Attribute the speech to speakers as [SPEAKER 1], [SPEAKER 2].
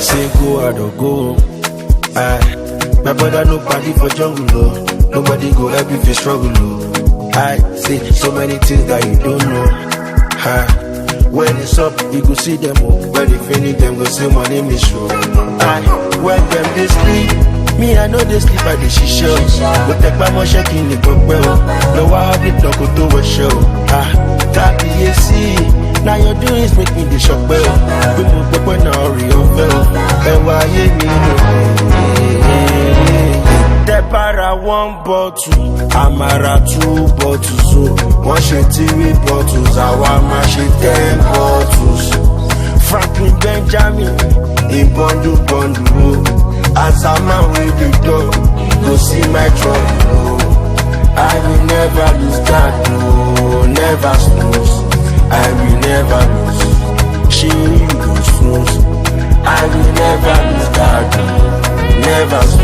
[SPEAKER 1] Say go out or go. Aye. My brother no party for jungle, oh. Nobody go help if you struggle, oh. I say so many things that you don't know. When it's up, you go see them, oh. When they finish them, go say my name is show. When them they sleep, me I know they sleep at the shisha. But take my motion in the book, well. No, I have it, no go to a show. That see. Now your doings make me the shock bell. We move up when I real fell. And why you the para 1 bottle, Amara 2 bottles. So 1 3 bottles, Awama 10 bottles. Franklin Benjamin in bundle. As a man with the dog, go see my trouble. I will never lose that, no, never snooze. I will never lose. She will snooze. I will never lose that. Never snooze.